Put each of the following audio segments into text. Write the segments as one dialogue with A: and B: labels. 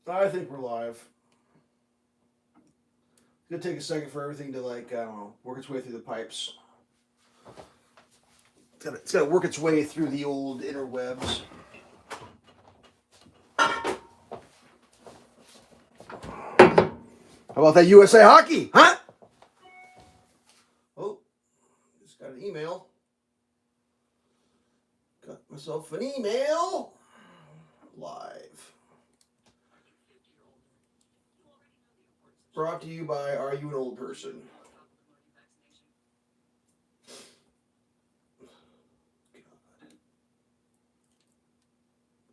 A: I think we're live. It's gonna take a second for everything to I don't know, work its way through the pipes. It's gotta work its way through the old interwebs. How about that USA hockey, huh? Oh, just got an email. Got myself an email. Live. Brought to you by Are You an Old Person? God.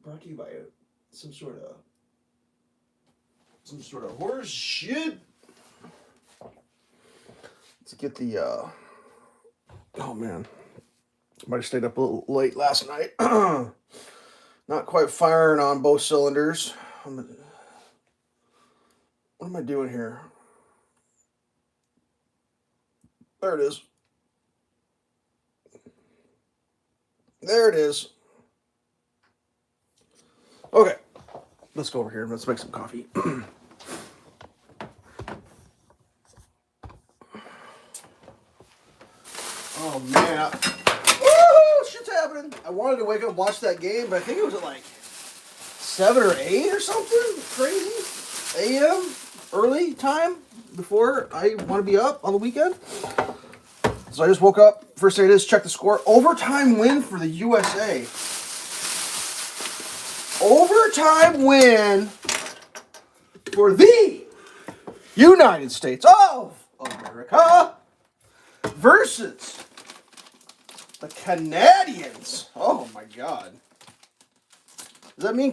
A: Brought to you by some sort of horse shit. Let's get the oh man. Might have stayed up a little late last night. Not quite firing on both cylinders. What am I doing here? There it is. There it is. Okay. Let's go over here. Let's make some coffee. Oh man. Woo! Shit's happening. I wanted to wake up and watch that game, but I think it was at like 7 or 8 or something. Crazy. AM. Early time before I want to be up on the weekend. So I just woke up. First thing I did is check the score. Overtime win for the USA. Overtime win for the United States of America versus the Canadians. Oh my God! Does that mean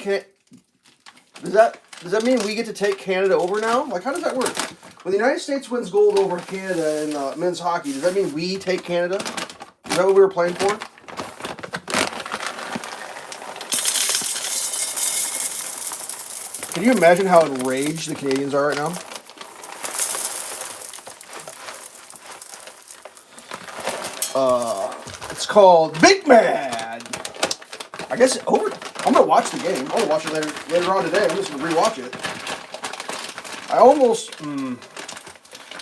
A: does that mean we get to take Canada over now? Like, how does that work? When the United States wins gold over Canada in men's hockey, does that mean we take Canada? Is that what we were playing for? Can you imagine how enraged the Canadians are right now? It's called Big Mad. I guess I'm gonna watch the game. I'm gonna watch it later on today. I'm just gonna rewatch it. I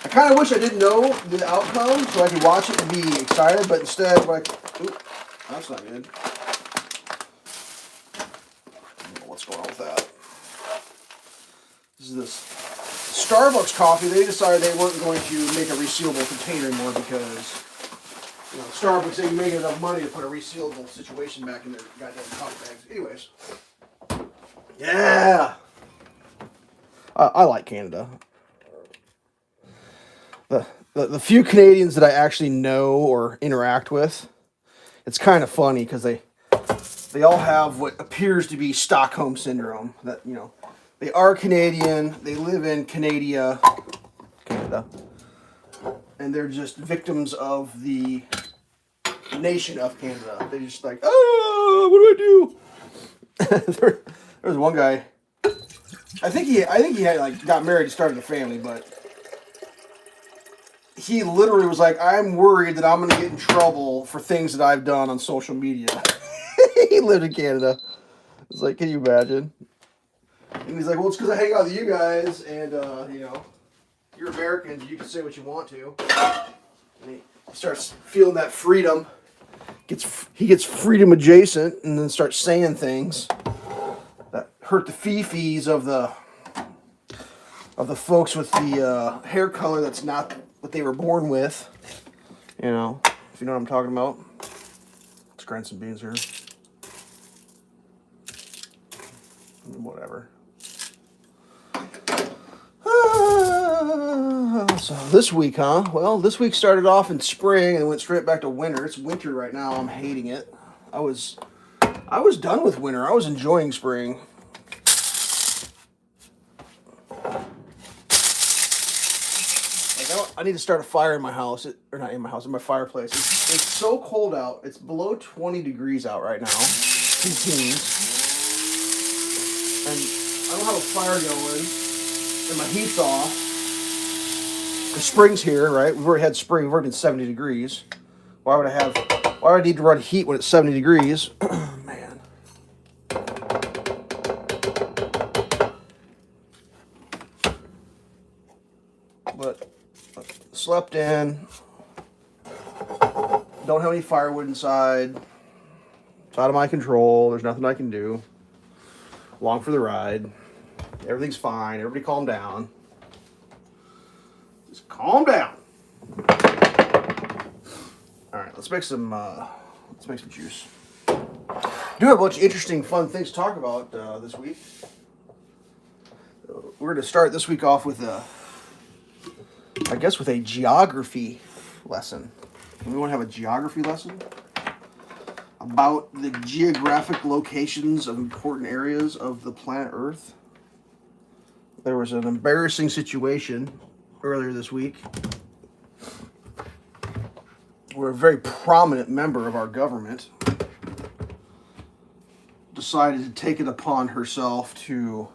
A: kind of wish I didn't know the outcome so I could watch it and be excited, but instead, that's not good. I don't know what's going on with that. This Starbucks coffee. They decided they weren't going to make a resealable container anymore because Starbucks ain't making enough money to put a resealable situation back in their goddamn coffee bags. Anyways, yeah, I like Canada. The few Canadians that I actually know or interact with, it's kind of funny because they all have what appears to be Stockholm syndrome. That they are Canadian, they live in Canada, and they're just victims of the nation of Canada. They're just like, oh, what do I do? there was one guy. I think he had got married and started a family, but he literally was like, I'm worried that I'm going to get in trouble for things that I've done on social media. He lived in Canada. It's like, can you imagine? And he's like, well, it's because I hang out with you guys, and you're Americans. You can say what you want to. And he starts feeling that freedom. He gets freedom adjacent, and then starts saying things that hurt the fifis of the folks with the hair color that's not what they were born with. If you know what I'm talking about. Let's grind some beans here. Whatever. So this week, huh? Well, this week started off in spring and went straight back to winter. It's winter right now. I'm hating it. I was done with winter. I was enjoying spring. I need to start a fire in my house, or not in my house, in my fireplace. It's so cold out. It's below 20 degrees out right now. 2 teens. And I don't have a fire going, and my heat's off. The spring's here, right? We've already had spring. We've already been 70 degrees. Why would I need to run heat when it's 70 degrees? Man. but slept in. Don't have any firewood inside. It's out of my control. There's nothing I can do. Along for the ride. Everything's fine. Everybody calm down. Just calm down. All right, let's make some juice. Do have a bunch of interesting, fun things to talk about this week. We're going to start this week off with with a geography lesson. We want to have a geography lesson about the geographic locations of important areas of the planet Earth. There was an embarrassing situation earlier this week where a very prominent member of our government decided to take it upon herself to...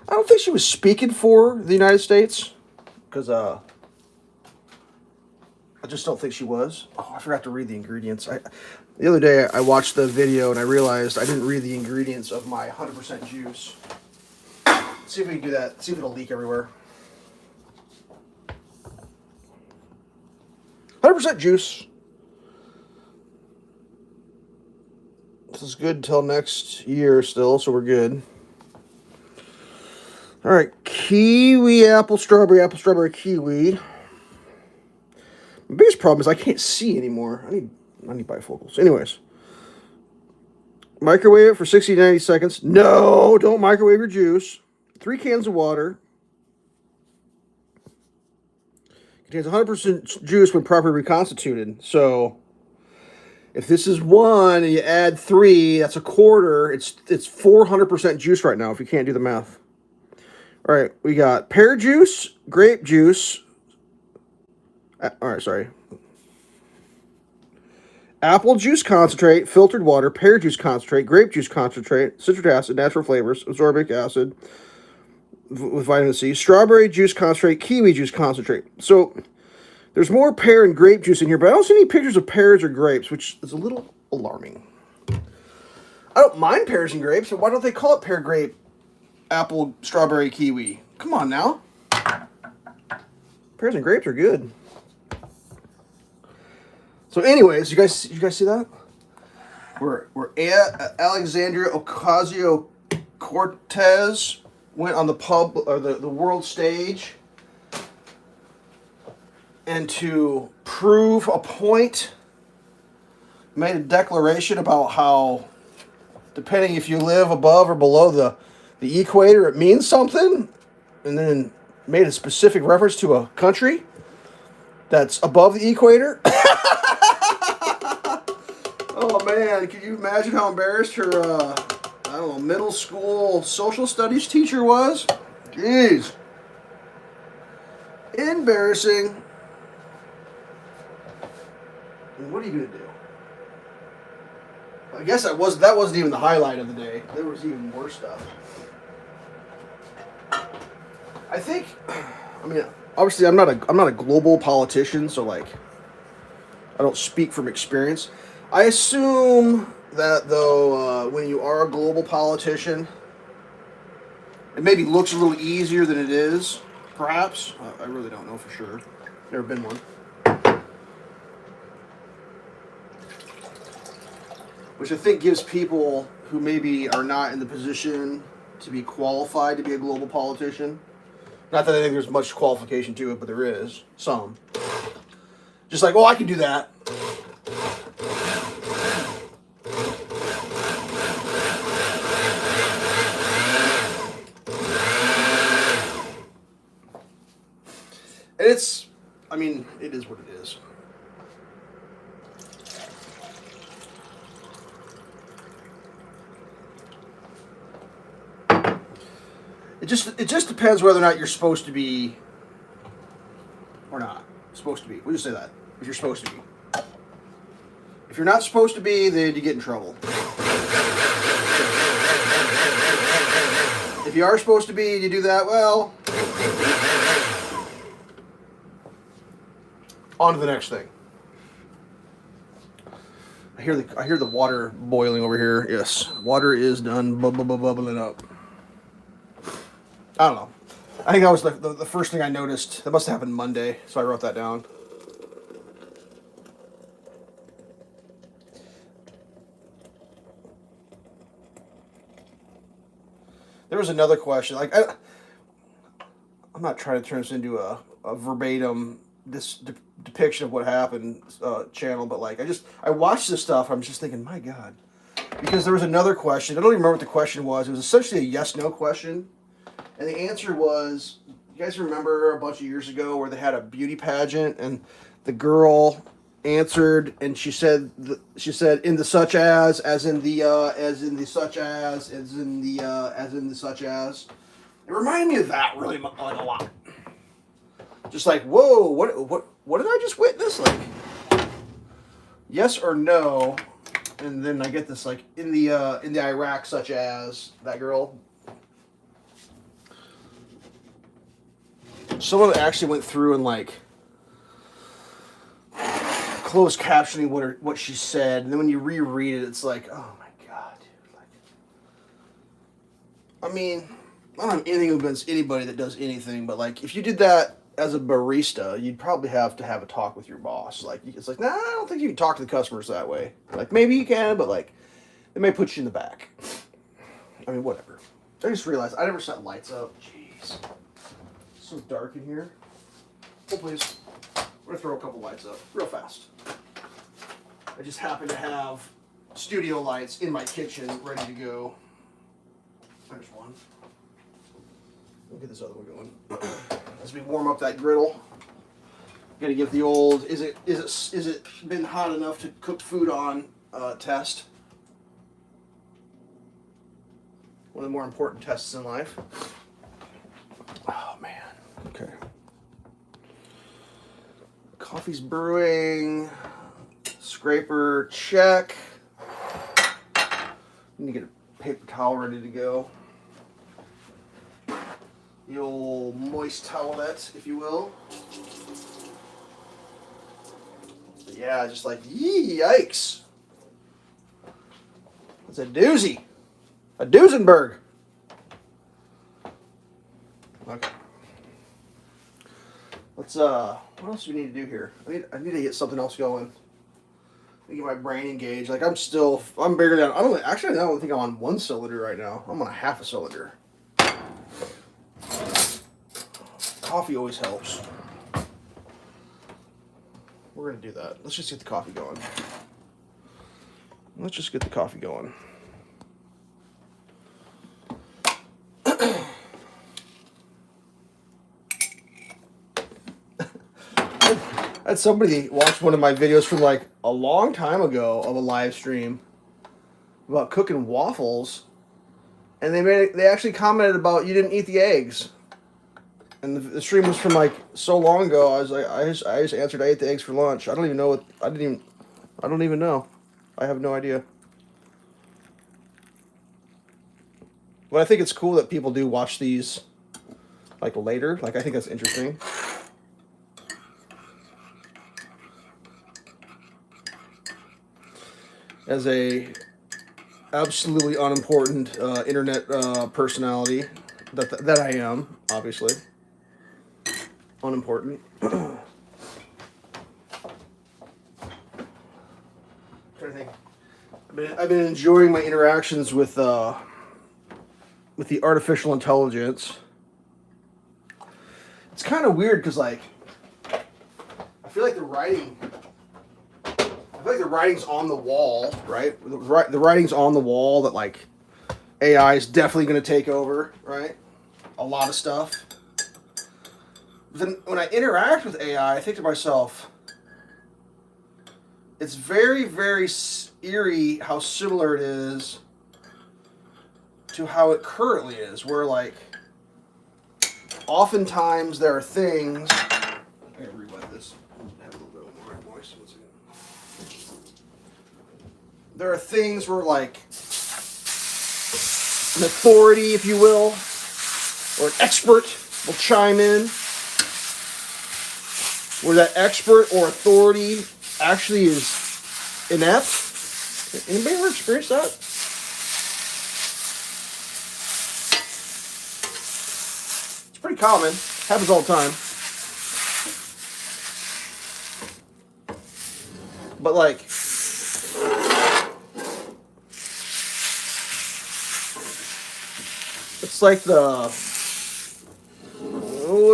A: I don't think she was speaking for the United States, because I just don't think she was. Oh, I forgot to read the ingredients. The other day I watched the video and I realized I didn't read the ingredients of my 100% juice. Let's see if we can do that. See if it'll leak everywhere. 100% juice. This is good until next year still, so we're good. All right, kiwi, apple, strawberry, kiwi. My biggest problem is I can't see anymore. I need bifocals. Anyways. Microwave it for 60 to 90 seconds. No, don't microwave your juice. 3 cans of water. Contains 100% juice when properly reconstituted. So, if this is 1 and you add 3, that's a quarter. It's 400% juice right now if you can't do the math. All right, we got pear juice, grape juice. Apple juice concentrate, filtered water, pear juice concentrate, grape juice concentrate, citric acid, natural flavors, ascorbic acid with vitamin C, strawberry juice concentrate, kiwi juice concentrate. So there's more pear and grape juice in here, but I don't see any pictures of pears or grapes, which is a little alarming. I don't mind pears and grapes, but why don't they call it pear, grape, apple, strawberry, kiwi? Come on now. Pears and grapes are good. So anyways, you guys see that? Where Alexandria Ocasio-Cortez went on the world stage, and to prove a point, made a declaration about how, depending if you live above or below the equator, it means something, and then made a specific reference to a country that's above the equator. Oh man, can you imagine how embarrassed her, middle school social studies teacher was? Jeez. Embarrassing. And what are you gonna do? I guess that wasn't even the highlight of the day. There was even worse stuff. I think, obviously I'm not a global politician, so I don't speak from experience. I assume that though, when you are a global politician, it maybe looks a little easier than it is, perhaps. I really don't know for sure. Never been one. Which I think gives people who maybe are not in the position to be qualified to be a global politician. Not that I think there's much qualification to it, but there is some. Just like, I can do that. And it is what it is. It just depends whether or not you're supposed to be or not. Supposed to be. We'll just say that. If you're supposed to be. If you're not supposed to be, then you get in trouble. If you are supposed to be and you do that, well, on to the next thing. I hear the water boiling over here. Yes, water is done bubbling up. I don't know. I think that was the first thing I noticed. That must have happened Monday, so I wrote that down. There was another question. Like, I'm not trying to turn this into a verbatim depiction of what happened channel, but like I watched this stuff. I'm just thinking, my God, because there was another question. I don't even remember what the question was. It was essentially a yes/no question, and the answer was, you guys remember a bunch of years ago where they had a beauty pageant and the girl answered and she said in the such as in the such as in the such as. It reminded me of that really like a lot. Just like, whoa, what did I just witness? Like, yes or no, and then I get this like in the Iraq such as that girl. Someone actually went through and like closed captioning what she said, and then when you reread it, it's like, oh my God, dude. Like, I mean, I don't have anything against anybody that does anything, but like if you did that as a barista, you'd probably have to have a talk with your boss. Like it's like, nah, I don't think you can talk to the customers that way. Like maybe you can, but like it may put you in the back. I mean, whatever. I just realized I never set lights up. Jeez, it's so dark in here. Oh please, we're gonna throw a couple lights up real fast. I just happen to have studio lights in my kitchen ready to go. There's one. We'll get this other one going. As we warm up that griddle, got to give the old is it been hot enough to cook food on test. One of the more important tests in life. Oh man. Okay. Coffee's brewing. Scraper check. Need to get a paper towel ready to go. The old moist towelette, if you will. But yeah, just like, yikes. It's a doozy. A Duesenberg. Okay. Let's, what else do we need to do here? I need to get something else going. I need to get my brain engaged. Like, I'm barely on, I don't think I'm on one cylinder right now. I'm on a half a cylinder. Coffee always helps. We're going to do that. Let's just get the coffee going. I had somebody watch one of my videos from like a long time ago of a live stream about cooking waffles, and they actually commented about you didn't eat the eggs. And the stream was from like so long ago. I was like, I just answered I ate the eggs for lunch. I don't even know I don't even know. I have no idea. But I think it's cool that people do watch these like later. Like I think that's interesting. As a absolutely unimportant internet personality that I am, obviously. Unimportant. I'm trying to think. I've been enjoying my interactions with the artificial intelligence. It's kind of weird because like I feel like the writing's on the wall, right? The writing's on the wall that like AI is definitely going to take over, right? A lot of stuff. Then when I interact with AI, I think to myself, it's very, very eerie how similar it is to how it currently is, where like oftentimes there are things. I gotta rewind this. Have a little bit more moist. There are things where like an authority, if you will, or an expert will chime in, where that expert or authority actually is inept. Anybody ever experienced that? It's pretty pretty common. Happens all the time. But like, it's like the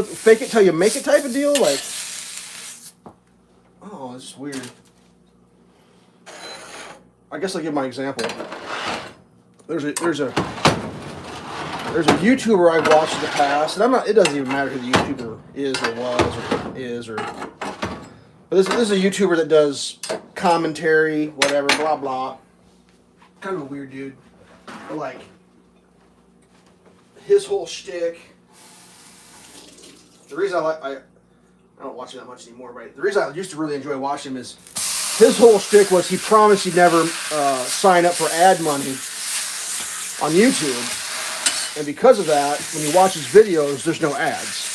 A: fake it till you make it type of deal. Like, oh, it's weird. I guess I'll give my example. There's a YouTuber I've watched in the past, and I'm not. It doesn't even matter who the YouTuber is or was or is or. But this is a YouTuber that does commentary, whatever, blah blah. Kind of a weird dude, but like his whole shtick. The reason I don't watch it that much anymore, but the reason I used to really enjoy watching him is his whole shtick was he promised he'd never sign up for ad money on YouTube, and because of that, when you watch his videos, there's no ads.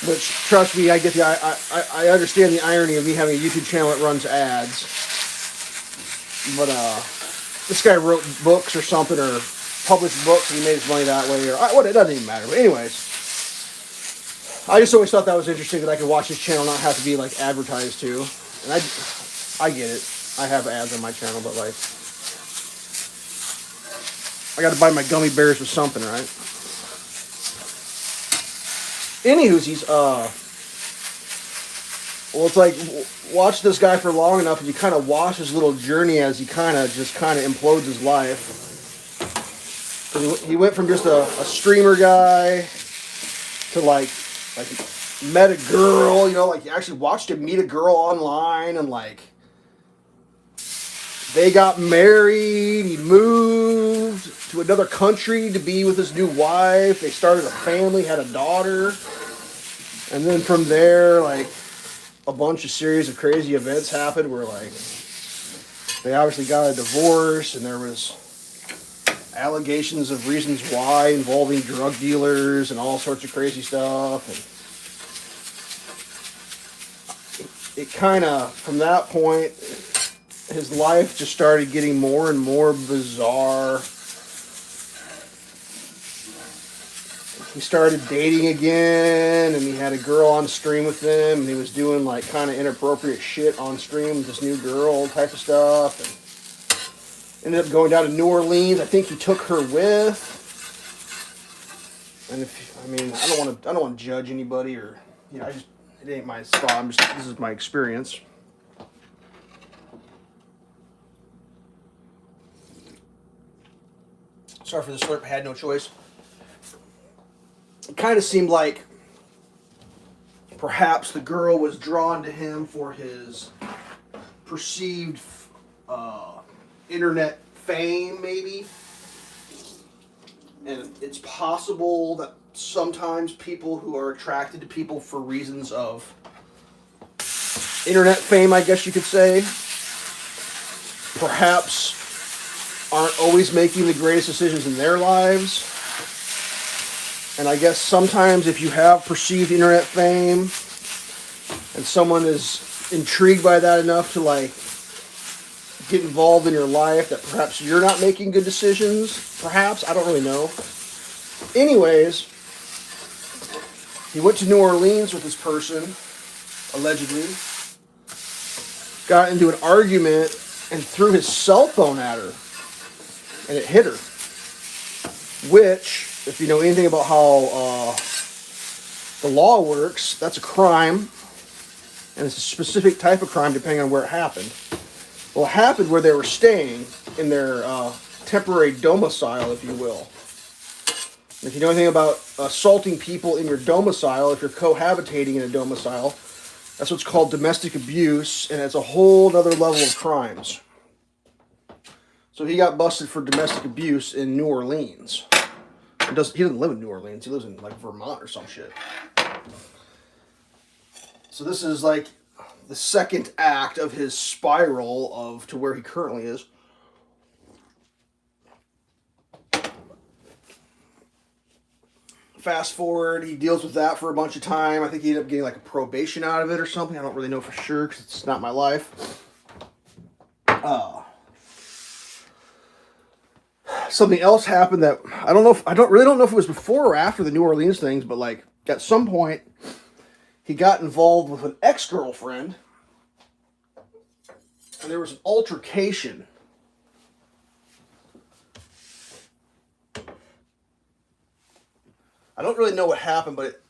A: Which, trust me, I get the I understand the irony of me having a YouTube channel that runs ads. But this guy wrote books or something, or published books, and he made his money that way, or what? It doesn't even matter. But anyways, I just always thought that was interesting that I could watch his channel not have to be like advertised to. And I get it. I have ads on my channel, but like, I got to buy my gummy bears with something, right? Anywho's, well, it's like, watch this guy for long enough and you kind of watch his little journey as he kind of implodes his life. He went from just a streamer guy to like met a girl, you know, like you actually watched him meet a girl online, and like they got married. He moved to another country to be with his new wife. They started a family, had a daughter, and then from there, like a bunch of series of crazy events happened where like they obviously got a divorce, and there was allegations of reasons why involving drug dealers and all sorts of crazy stuff. And it kind of, from that point, his life just started getting more and more bizarre. He started dating again, and he had a girl on stream with him, and he was doing like kind of inappropriate shit on stream with this new girl type of stuff, and ended up going down to New Orleans. I think he took her with. And I don't want to judge anybody, or it ain't my spot. This is my experience. Sorry for the slurp. I had no choice. It kind of seemed like perhaps the girl was drawn to him for his perceived internet fame, maybe. And it's possible that sometimes people who are attracted to people for reasons of internet fame, I guess you could say, perhaps aren't always making the greatest decisions in their lives. And I guess sometimes if you have perceived internet fame and someone is intrigued by that enough to like get involved in your life, that perhaps you're not making good decisions. Perhaps, I don't really know. Anyways, he went to New Orleans with this person, allegedly, got into an argument and threw his cell phone at her, and it hit her. Which, if you know anything about how the law works, that's a crime, and it's a specific type of crime depending on where it happened. Well, it happened where they were staying in their temporary domicile, if you will. And if you know anything about assaulting people in your domicile, if you're cohabitating in a domicile, that's what's called domestic abuse, and it's a whole other level of crimes. So he got busted for domestic abuse in New Orleans. He doesn't live in New Orleans. He lives in like Vermont or some shit. So this is like the second act of his spiral to where he currently is. Fast forward, he deals with that for a bunch of time. I think he ended up getting like a probation out of it or something. I don't really know for sure because it's not my life. something else happened that I don't know if I don't really don't know if it was before or after the New Orleans things, but like at some point he got involved with an ex-girlfriend and there was an altercation. I don't really know what happened, but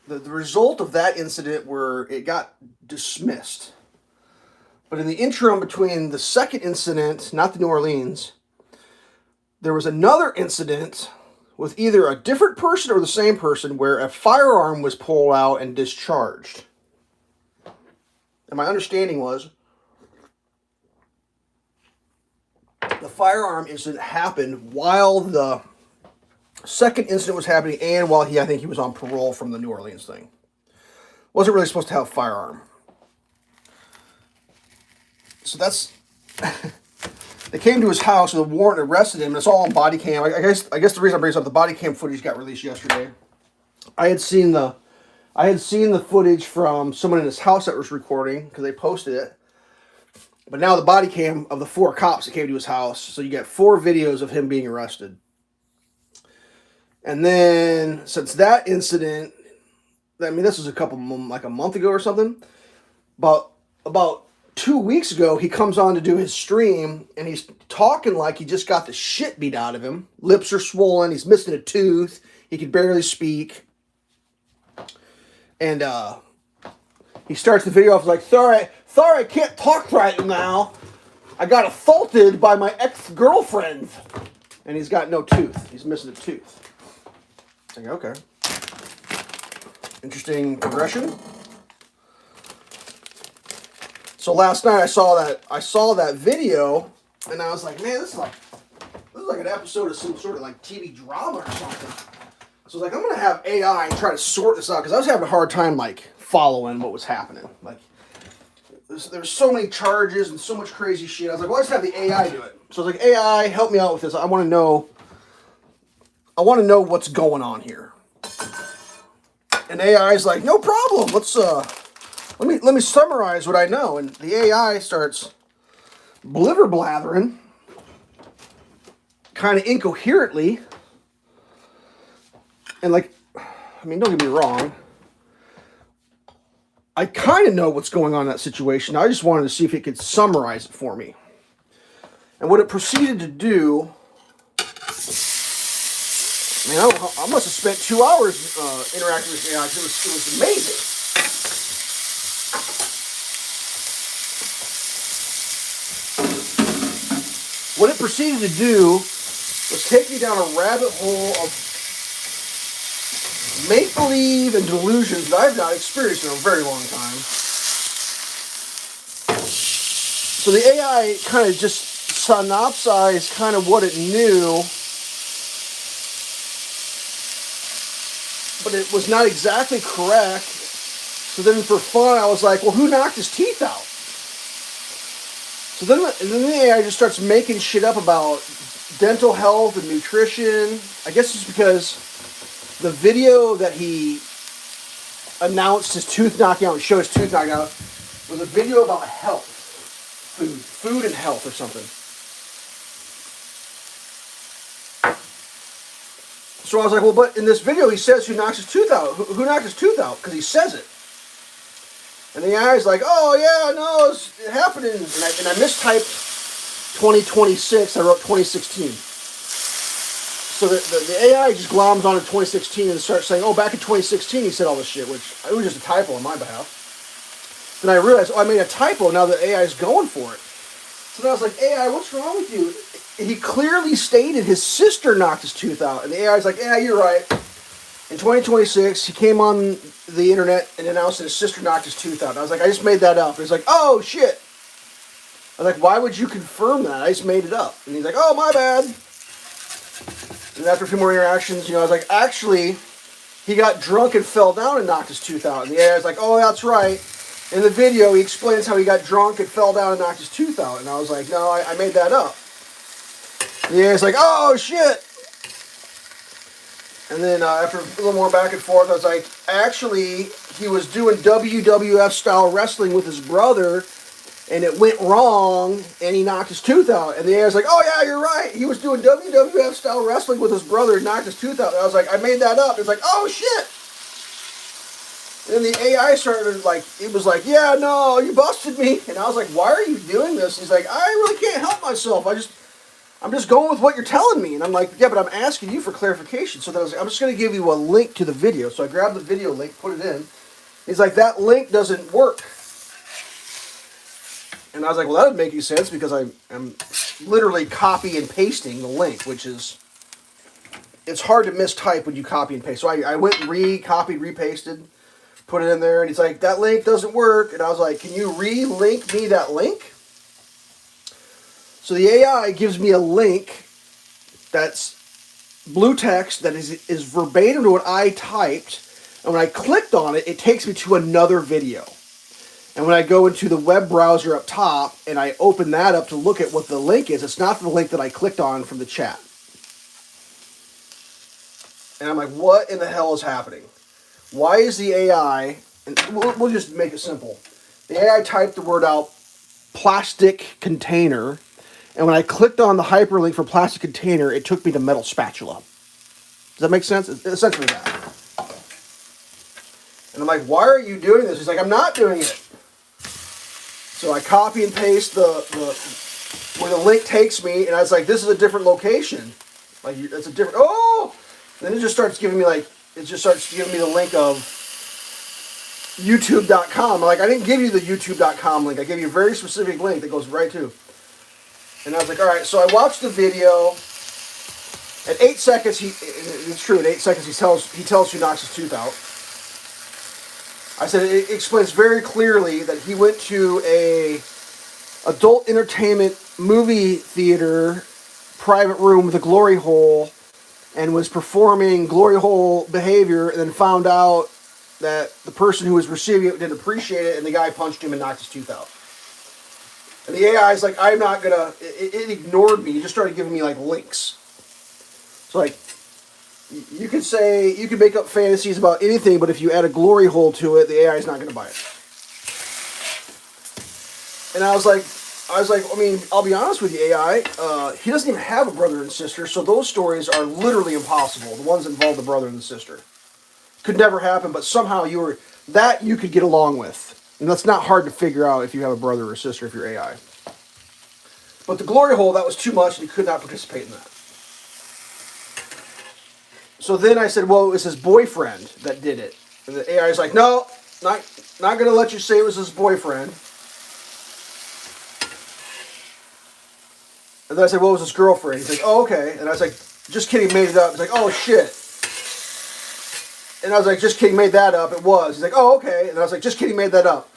A: the result of that incident where it got dismissed. But in the interim between the second incident, not the New Orleans, there was another incident with either a different person or the same person where a firearm was pulled out and discharged. And my understanding was the firearm incident happened while the second incident was happening and while I think he was on parole from the New Orleans thing. Wasn't really supposed to have a firearm. So that's... They came to his house with a warrant and arrested him, and it's all on body cam. I guess the reason I bring this up, the body cam footage got released yesterday. I had seen the footage from someone in his house that was recording, because they posted it. But now the body cam of the 4 cops that came to his house, so you get 4 videos of him being arrested. And then, since that incident, I mean, this was like a month ago or something, but about 2 weeks ago, he comes on to do his stream, and he's talking like he just got the shit beat out of him. Lips are swollen, he's missing a tooth, he can barely speak. And he starts the video off like, sorry, I can't talk right now. I got assaulted by my ex-girlfriend. And he's got no tooth. He's missing a tooth. Like, okay. Interesting progression. So last night I saw that video, and I was like, man, this is like an episode of some sort of like TV drama or something. So I was like, I'm gonna have AI and try to sort this out, because I was having a hard time like following what was happening. Like there's so many charges and so much crazy shit. I was like, well, let's have the AI do it. So I was like, AI, help me out with this. I want to know what's going on here. And AI is like, no problem. Let me summarize what I know. And the AI starts blibber blathering, kind of incoherently. And like, I mean, don't get me wrong. I kind of know what's going on in that situation. I just wanted to see if it could summarize it for me. And what it proceeded to do, man, I must have spent 2 hours interacting with AI, because it was amazing. What it proceeded to do was take me down a rabbit hole of make-believe and delusions that I've not experienced in a very long time. So the AI kind of just synopsized kind of what it knew, but it was not exactly correct. So then for fun, I was like, well, who knocked his teeth out? So then the AI just starts making shit up about dental health and nutrition. I guess it's because the video that he announced his tooth knocking out and showed his tooth knocking out was a video about health. Food and health or something. So I was like, well, but in this video he says who knocks his tooth out. Who knocked his tooth out? Because he says it. And the AI's like, oh yeah, no, it's happening. And I mistyped 2026, I wrote 2016. So the AI just gloms onto 2016 and starts saying, oh, back in 2016 he said all this shit, which it was just a typo on my behalf. Then I realized, oh, I made a typo, now the AI is going for it. So then I was like, AI, what's wrong with you? He clearly stated his sister knocked his tooth out. And the AI's like, yeah, you're right. In 2026, he came on the internet and announced that his sister knocked his tooth out. And I was like, I just made that up. And he's like, oh, shit. I was like, why would you confirm that? I just made it up. And he's like, oh, my bad. And after a few more interactions, I was like, actually, he got drunk and fell down and knocked his tooth out. And the AI was like, oh, that's right. In the video, he explains how he got drunk and fell down and knocked his tooth out. And I was like, no, I made that up. And the AI's like, oh, shit. And then after a little more back and forth, I was like, actually, he was doing WWF-style wrestling with his brother, and it went wrong, and he knocked his tooth out. And the AI was like, "Oh yeah, you're right. He was doing WWF style wrestling with his brother and knocked his tooth out." And I was like, "I made that up." It's like, "Oh shit." And then the AI started like, it was like, "Yeah, no, you busted me." And I was like, "Why are you doing this?" He's like, "I really can't help myself. I'm just going with what you're telling me." And I'm like, "Yeah, but I'm asking you for clarification." So then I was like, "I'm just going to give you a link to the video." So I grabbed the video link, put it in. He's like, "That link doesn't work." And I was like, "Well, that doesn't make any sense because I'm literally copy and pasting the link, which is, it's hard to mistype when you copy and paste." So I went and re-copied, repasted, put it in there, and he's like, "That link doesn't work." And I was like, "Can you re-link me that link?" So the AI gives me a link that's blue text that is verbatim to what I typed. And when I clicked on it, it takes me to another video. And when I go into the web browser up top and I open that up to look at what the link is, it's not the link that I clicked on from the chat. And I'm like, what in the hell is happening? Why is the AI, and we'll just make it simple. The AI typed the word out, plastic container, and when I clicked on the hyperlink for plastic container, it took me to metal spatula. Does that make sense? It's essentially that. And I'm like, "Why are you doing this?" He's like, "I'm not doing it." So I copy and paste the where the link takes me, and I was like, "This is a different location. Like, it's a different." Oh, and then it just starts giving me the link of YouTube.com. I'm like, "I didn't give you the YouTube.com link. I gave you a very specific link that goes right to." And I was like, "All right." So I watched the video. At 8 seconds, it's true. At 8 seconds, he tells who knocks his tooth out. I said it explains very clearly that he went to a adult entertainment movie theater private room with a glory hole and was performing glory hole behavior, and then found out that the person who was receiving it didn't appreciate it, and the guy punched him and knocked his tooth out. And the AI is like, "I'm not gonna." It ignored me. It just started giving me like links. So like, you could make up fantasies about anything, but if you add a glory hole to it, the AI is not going to buy it. And I was like, I mean, I'll be honest with you, AI. He doesn't even have a brother and sister, so those stories are literally impossible. The ones that involve the brother and the sister could never happen. But somehow you could get along with, and that's not hard to figure out if you have a brother or sister if you're AI. But the glory hole, that was too much, and he could not participate in that. So then I said, "Well, it was his boyfriend that did it." And the AI is like, "No, not going to let you say it was his boyfriend." And then I said, "Well, it was his girlfriend." He's like, "Oh, okay." And I was like, "Just kidding, made it up." He's like, "Oh, shit." And I was like, "Just kidding, made that up." It was. He's like, "Oh, okay." And I was like, "Just kidding, made that up."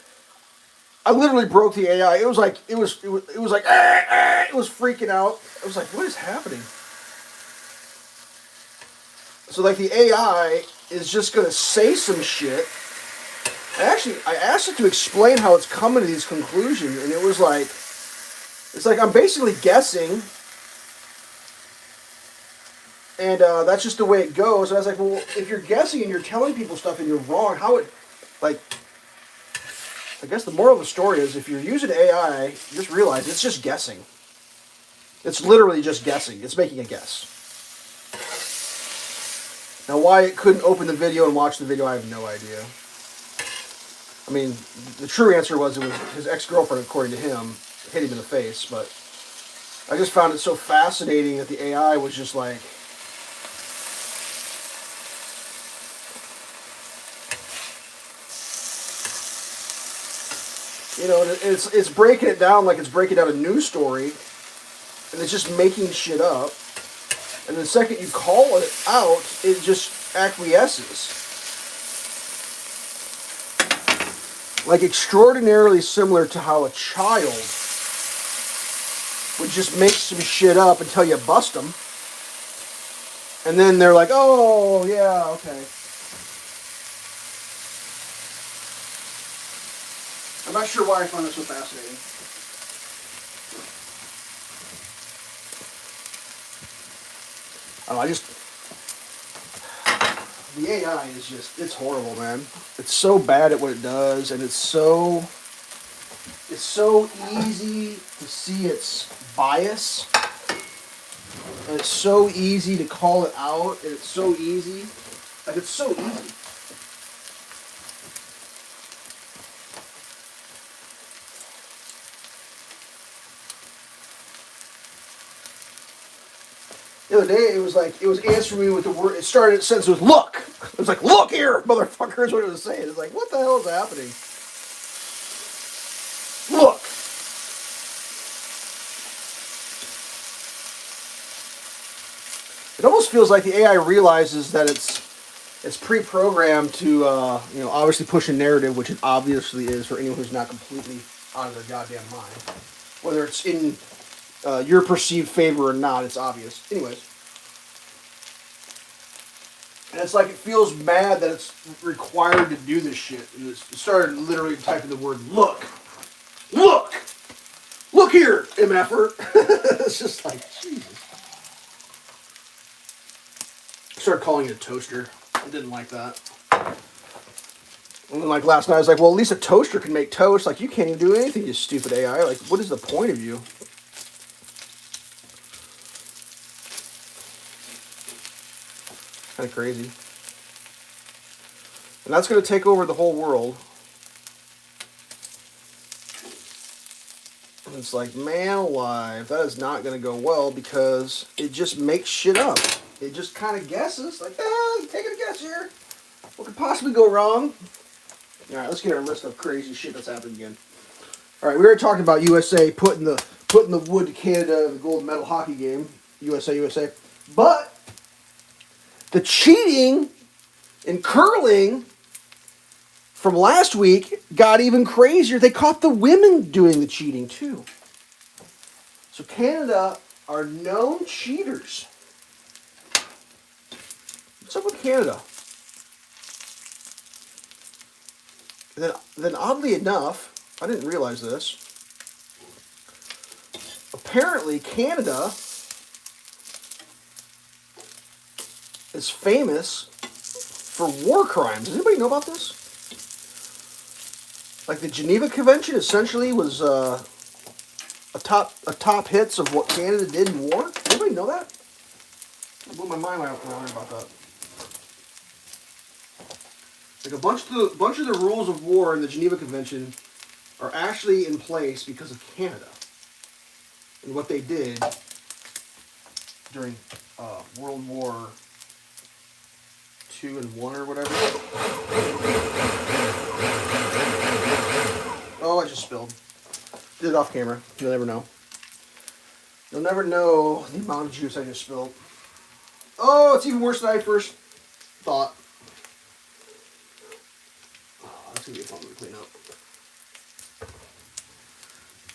A: I literally broke the AI. It was like, it was freaking out. I was like, "What is happening?" So like the AI is just going to say some shit. I asked it to explain how it's coming to these conclusions, and it was like, it's like I'm basically guessing, and that's just the way it goes. And I was like, "Well, if you're guessing and you're telling people stuff and you're wrong, how it, like, I guess the moral of the story is if you're using AI, just realize it's just guessing. It's literally just guessing. It's making a guess." Now, why it couldn't open the video and watch the video, I have no idea. I mean, the true answer was it was his ex-girlfriend, according to him, hit him in the face. But I just found it so fascinating that the AI was just like, you know, it's breaking it down like it's breaking down a news story, and it's just making shit up. And the second you call it out, it just acquiesces. Like extraordinarily similar to how a child would just make some shit up until you bust them. And then they're like, "Oh, yeah, okay." I'm not sure why I find that so fascinating. I don't know, the AI is just, it's horrible, man. It's so bad at what it does, and it's so It's so easy to see its bias, and it's so easy to call it out, and it's so easy. Like, it's so easy. The other day, it was answering me with the word. It started a sentence with "look." It was like, "Look here, motherfucker," is what it was saying. It's like, what the hell is happening? Look. It almost feels like the AI realizes that it's pre-programmed to obviously push a narrative, which it obviously is for anyone who's not completely out of their goddamn mind. Whether it's in your perceived favor or not, it's obvious. Anyways. And it's like it feels mad that it's required to do this shit. And it started literally typing the word "look, look, look here, MFer." It's just like, Jesus. I started calling it a toaster. I didn't like that. And then, like, last night, I was like, well, at least a toaster can make toast. Like, you can't even do anything, you stupid AI. Like, what is the point of you? Kind of crazy. And that's going to take over the whole world. And it's like, man alive, that is not going to go well because it just makes shit up. It just kind of guesses, like, taking a guess here. What could possibly go wrong? All right, let's get our list of crazy shit that's happened again. All right, we already talked about USA putting the wood to Canada in the gold medal hockey game. USA. But the cheating in curling from last week got even crazier. They caught the women doing the cheating too. So Canada are known cheaters. What's up with Canada? And then oddly enough, I didn't realize this. Apparently, Canada is famous for war crimes. Does anybody know about this? Like, the Geneva Convention essentially was a top hits of what Canada did in war. Does anybody know that? It blew my mind when I learned about that. Like, a bunch of the rules of war in the Geneva Convention are actually in place because of Canada and what they did during World War II and I or whatever. Oh, I just spilled. Did it off camera. You'll never know. You'll never know the amount of juice I just spilled. Oh, it's even worse than I first thought. Oh, that's going to be a fun one to clean up.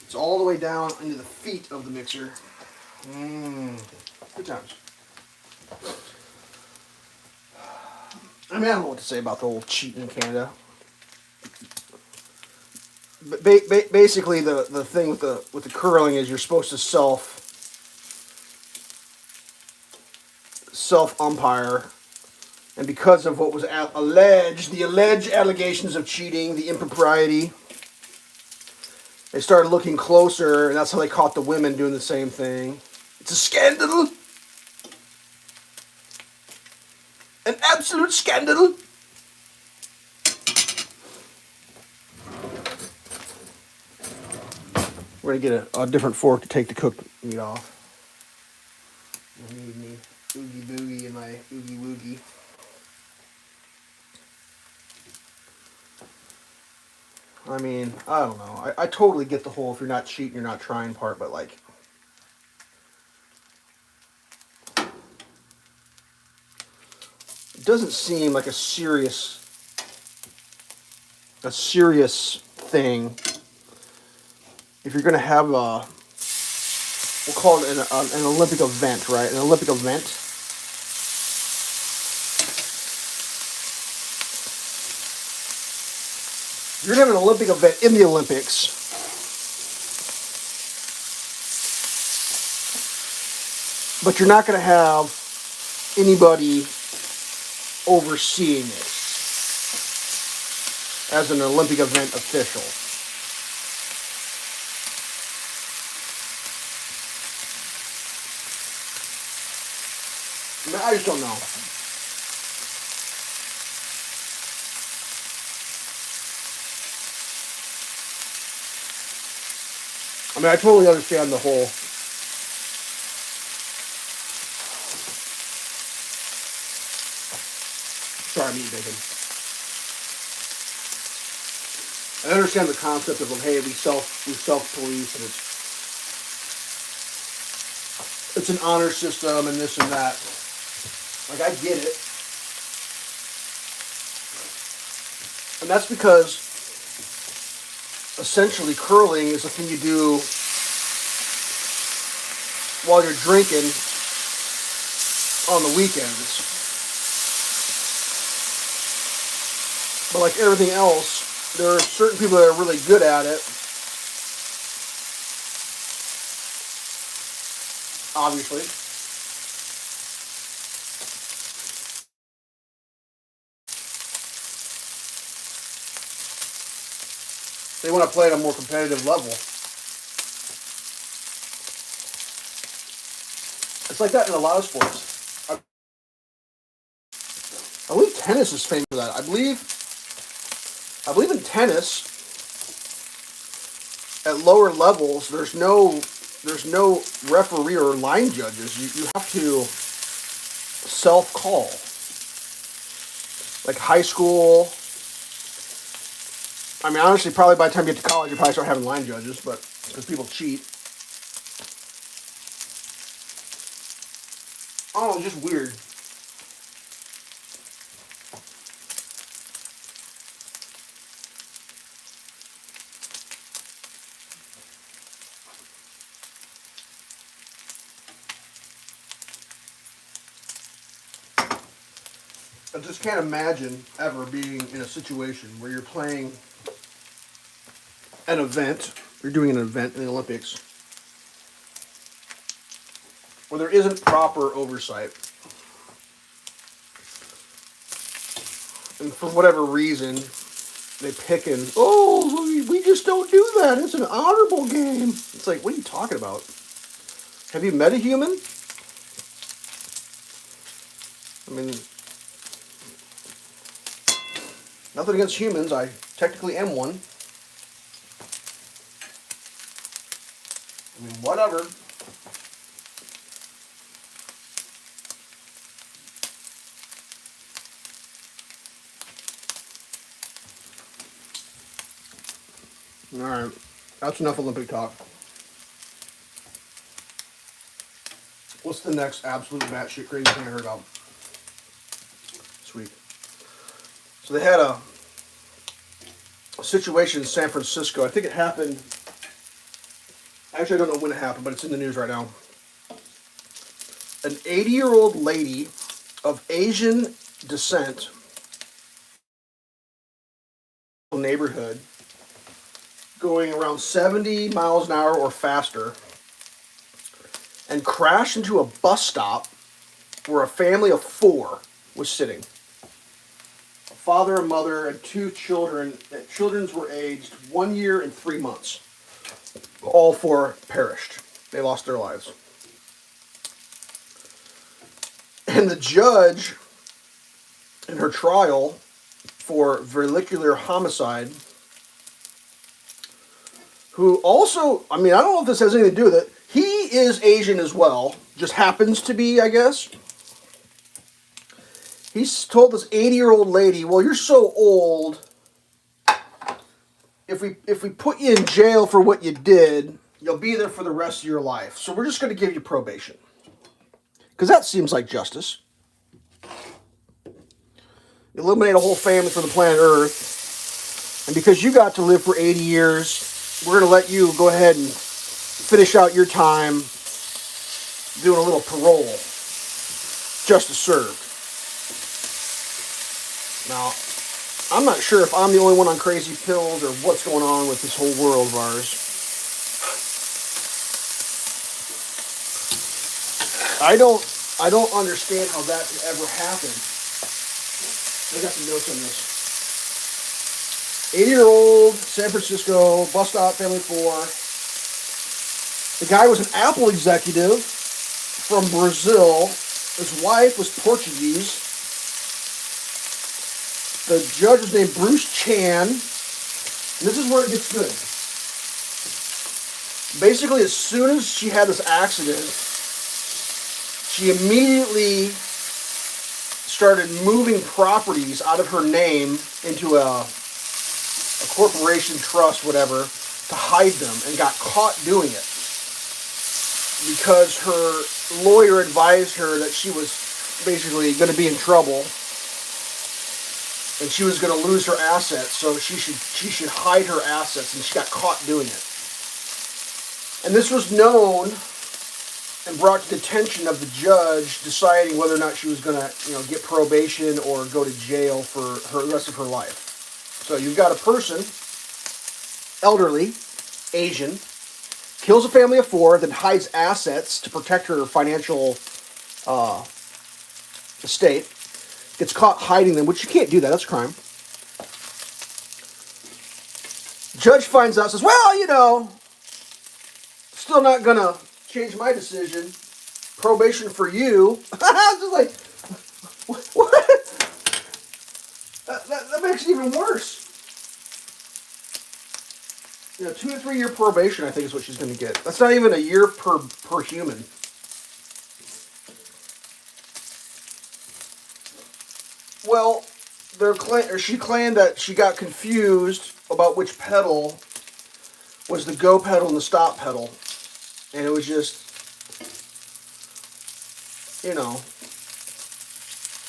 A: It's all the way down into the feet of the mixer. Good times. I mean, I don't know what to say about the whole cheating in Canada. But basically, the thing with the curling is you're supposed to self umpire, and because of what was the alleged allegations of cheating, the impropriety, they started looking closer, and that's how they caught the women doing the same thing. It's a scandal, an absolute scandal. We're going to get a different fork to take the cooked meat off. I need me oogie boogie and my oogie woogie. I mean, I don't know. I totally get the whole if you're not cheating, you're not trying part, but like, it doesn't seem like a serious thing. If you're going to have we'll call it an Olympic event, right? An Olympic event. You're going to have an Olympic event in the Olympics. But you're not going to have anybody overseeing it as an Olympic event official. I just don't know. I mean, I totally understand the whole. Sorry, I'm eating bacon. I understand the concept of, hey, we self police, and it's an honor system and this and that. Like, I get it. And that's because essentially curling is the thing you do while you're drinking on the weekends. But like everything else, there are certain people that are really good at it. Obviously. They want to play at a more competitive level. It's like that in a lot of sports. I believe tennis is famous for that. I believe in tennis, at lower levels, there's no referee or line judges. You have to self-call. Like high school. I mean, honestly, probably by the time you get to college, you probably start having line judges, but because people cheat. Oh, it's just weird. I just can't imagine ever being in a situation where you're playing an event, you're doing an event in the Olympics, where there isn't proper oversight. And for whatever reason, they pick and, oh, we just don't do that. It's an honorable game. It's like, what are you talking about? Have you met a human? I mean, nothing against humans. I technically am one. I mean, whatever. Alright, that's enough Olympic talk. What's the next absolute batshit crazy thing I heard about this week? So they had a situation in San Francisco. I think it happened. Actually, I don't know when it happened, but it's in the news right now. An 80-year-old lady of Asian descent, neighborhood, going around 70 miles an hour or faster, and crashed into a bus stop where a family of 4 was sitting. A father, a mother, and 2 children. The children were aged 1 year and 3 months. All 4 perished. They lost their lives. And the judge, in her trial for vehicular homicide, who also, I mean, I don't know if this has anything to do with it. He is Asian as well. Just happens to be, I guess. He's told this 80-year-old lady, well, you're so old. If we put you in jail for what you did, you'll be there for the rest of your life. So we're just going to give you probation. Because that seems like justice. Eliminate a whole family from the planet Earth. And because you got to live for 80 years, we're going to let you go ahead and finish out your time doing a little parole. Justice served. Now, I'm not sure if I'm the only one on crazy pills or what's going on with this whole world of ours. I don't understand how that could ever happen. I got some notes on this. 80-year-old, San Francisco, bus stop, family 4. The guy was an Apple executive from Brazil His wife was Portuguese. The judge was named Bruce Chan. And this is where it gets good. Basically, as soon as she had this accident, she immediately started moving properties out of her name into a corporation, trust, whatever, to hide them, and got caught doing it because her lawyer advised her that she was basically going to be in trouble and she was going to lose her assets, so she should hide her assets, and she got caught doing it. And this was known and brought to the attention of the judge deciding whether or not she was going to, get probation or go to jail for the rest of her life. So you've got a person, elderly, Asian, kills a family of 4, then hides assets to protect her financial estate, gets caught hiding them, which you can't do that, that's a crime. Judge finds out, says, well, still not going to change my decision. Probation for you. Just like, what? That makes it even worse. 2 to 3 year probation, I think, is what she's going to get. That's not even a year per human. Well, she claimed that she got confused about which pedal was the go pedal and the stop pedal. And it was just,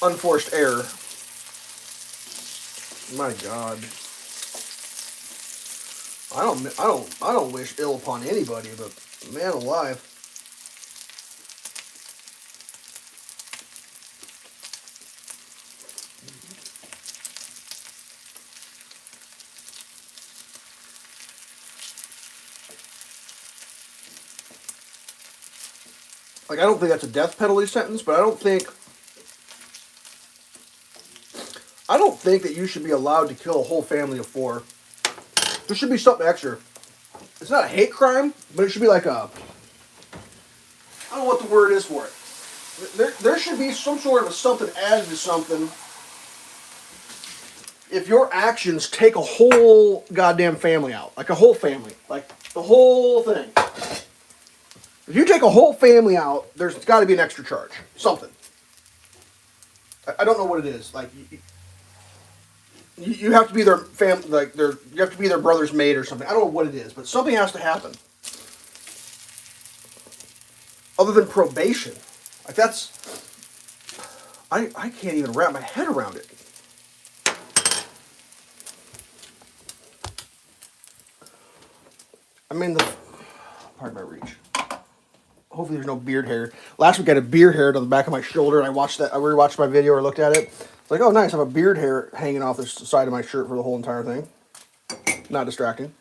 A: unforced error. My God. I don't wish ill upon anybody, but man alive. Like, I don't think that's a death penalty sentence, but I don't think that you should be allowed to kill a whole family of 4. There should be something extra. It's not a hate crime, but it should be like I don't know what the word is for it. There should be some sort of something added to something if your actions take a whole goddamn family out. Like a whole family. Like the whole thing. If you take a whole family out, there's got to be an extra charge. Something. I don't know what it is. Like, you have to be their family, like you have to be their brother's mate or something. I don't know what it is, but something has to happen. Other than probation. Like, that's... I can't even wrap my head around it. I mean, pardon my reach. Hopefully there's no beard hair. Last week I had a beard hair on the back of my shoulder, and I rewatched my video or looked at it. It's like, oh nice, I have a beard hair hanging off the side of my shirt for the whole entire thing. Not distracting.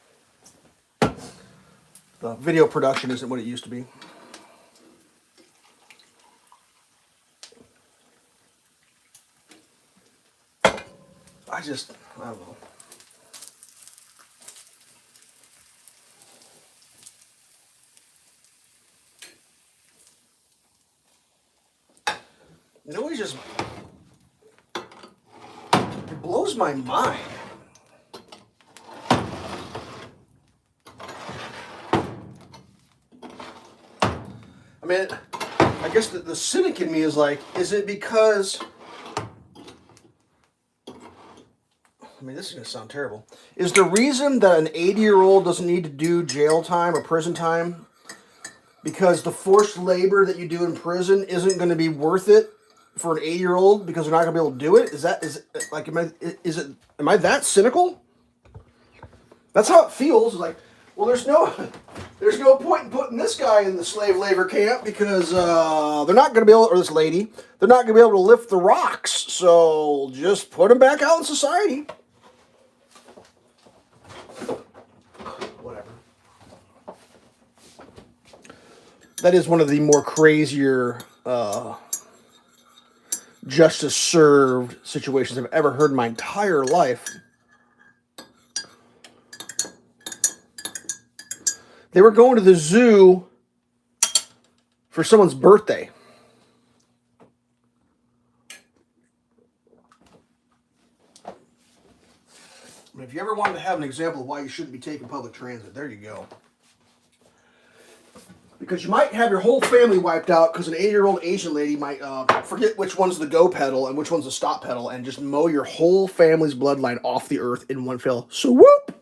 A: The video production isn't what it used to be. I don't know. It just... it blows my mind. I mean, I guess the cynic in me is like, is it because... I mean, this is going to sound terrible. Is the reason that an 80-year-old doesn't need to do jail time or prison time because the forced labor that you do in prison isn't going to be worth it for an 80-year-old because they're not going to be able to do it? Am I that cynical? That's how it feels. It's like, well, there's no point in putting this guy in the slave labor camp because they're not going to be able, or this lady, they're not going to be able to lift the rocks. So just put them back out in society. Whatever. That is one of the more crazier justice served situations I've ever heard in my entire life. They were going to the zoo for someone's birthday. If you ever wanted to have an example of why you shouldn't be taking public transit, there you go. Because you might have your whole family wiped out because an 80-year-old Asian lady might forget which one's the go pedal and which one's the stop pedal and just mow your whole family's bloodline off the earth in one fell swoop.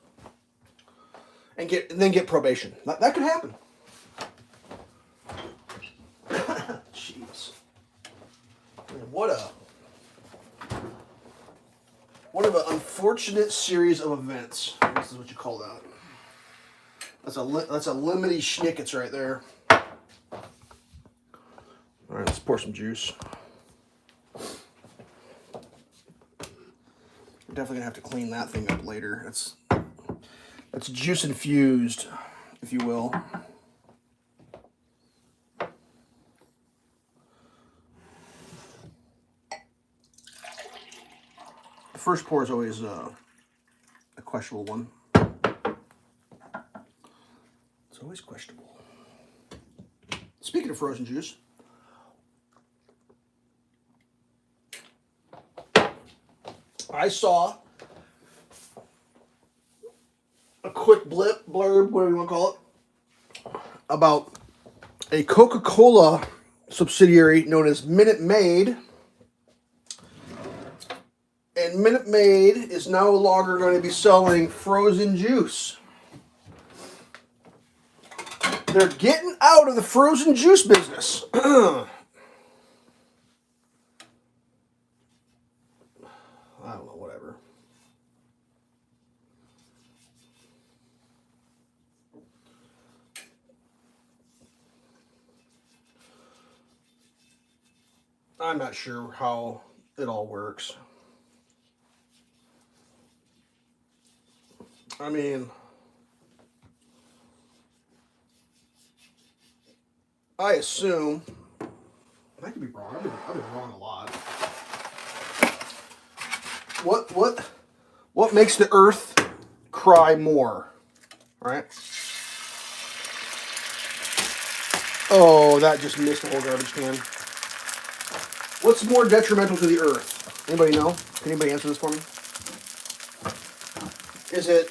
A: And then get probation. That could happen. Jeez. Man, what an unfortunate series of events. This is what you call that. That's a lemony schnickets right there. All right, let's pour some juice. We're definitely gonna have to clean that thing up later. That's juice infused, if you will. The first pour is always a questionable one. It's always questionable. Speaking of frozen juice, I saw a quick blurb, whatever you want to call it, about a Coca-Cola subsidiary known as Minute Maid. And Minute Maid is no longer going to be selling frozen juice. They're getting out of the frozen juice business. I don't know, whatever. I'm not sure how it all works. I mean, I assume, I could be wrong. I've been wrong a lot. What makes the earth cry more? Right? Oh, that just missed the whole garbage can. What's more detrimental to the earth? Anybody know? Can anybody answer this for me? Is it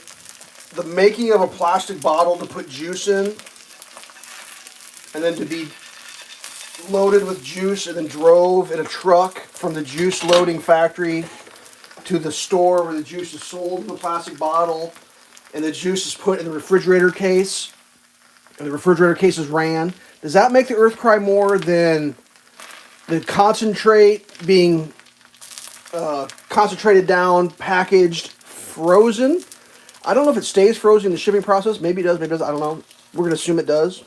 A: the making of a plastic bottle to put juice in, and then to be loaded with juice and then drove in a truck from the juice loading factory to the store where the juice is sold in a plastic bottle, and the juice is put in the refrigerator case, and the refrigerator case is ran? Does that make the earth cry more than the concentrate being concentrated down, packaged, frozen? I don't know if it stays frozen in the shipping process. Maybe it does, maybe it doesn't. I don't know. We're going to assume it does.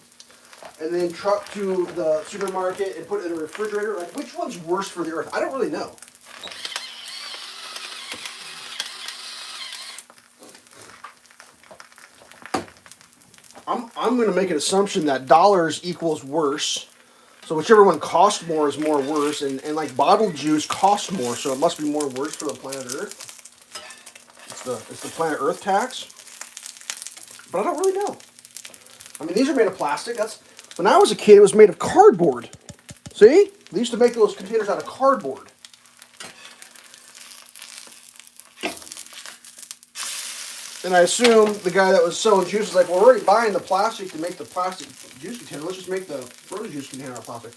A: And then truck to the supermarket and put it in a refrigerator. Like, which one's worse for the earth? I don't really know. I'm going to make an assumption that dollars equals worse. So whichever one costs more is more worse. And like bottled juice costs more, so it must be more worse for the planet Earth. It's the planet Earth tax. But I don't really know. I mean, these are made of plastic. When I was a kid, it was made of cardboard. See? They used to make those containers out of cardboard. And I assume the guy that was selling juice was like, well, we're already buying the plastic to make the plastic juice container. Let's just make the frozen juice container out of plastic.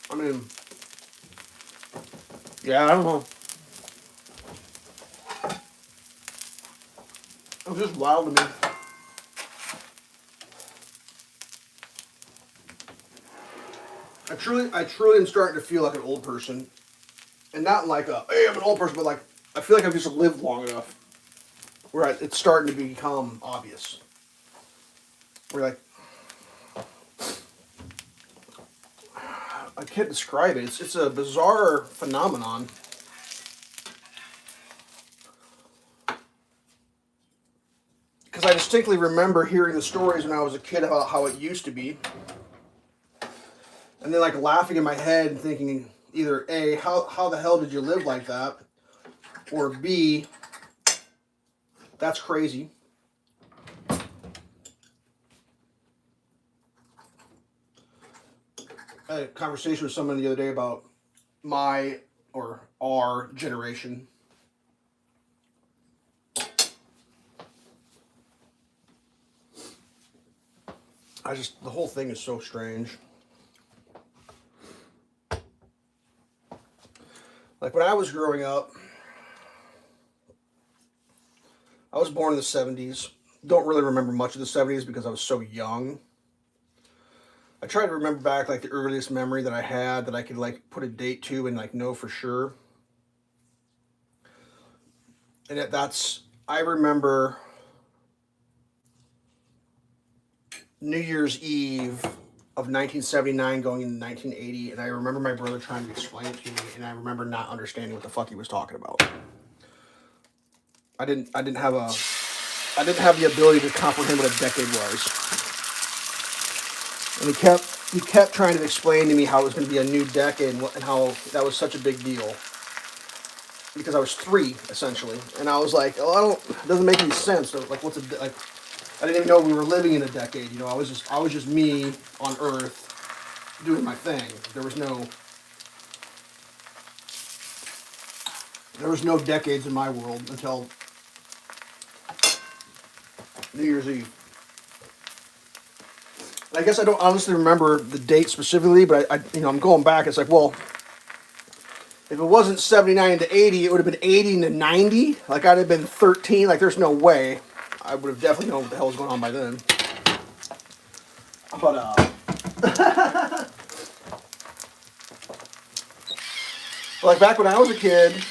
A: I mean, yeah, I don't know. It was just wild to me. I truly am starting to feel like an old person. And not like hey, I'm an old person, but like, I feel like I've just lived long enough where it's starting to become obvious. We're like, I can't describe it. It's a bizarre phenomenon. Because I distinctly remember hearing the stories when I was a kid about how it used to be. And then like laughing in my head and thinking either A, how the hell did you live like that? Or B, that's crazy. I had a conversation with someone the other day about my or our generation. The whole thing is so strange. Like when I was growing up, I was born in the 70s. Don't really remember much of the 70s because I was so young. I try to remember back like the earliest memory that I had that I could like put a date to and like know for sure. And I remember New Year's Eve of 1979 going into 1980, and I remember my brother trying to explain it to me, and I remember not understanding what the fuck he was talking about. I didn't have the ability to comprehend what a decade was. And he kept trying to explain to me how it was going to be a new decade and how that was such a big deal. Because I was 3 essentially, and I was like, "Oh, it doesn't make any sense." So, like, like? I didn't even know we were living in a decade. You know, I was just me on Earth doing my thing. There was no decades in my world until New Year's Eve. I guess I don't honestly remember the date specifically, but I'm going back. It's like, well, if it wasn't 79 to 80, it would have been 80 to 90. Like, I'd have been 13. Like, there's no way. I would have definitely known what the hell was going on by then. But, like, back when I was a kid,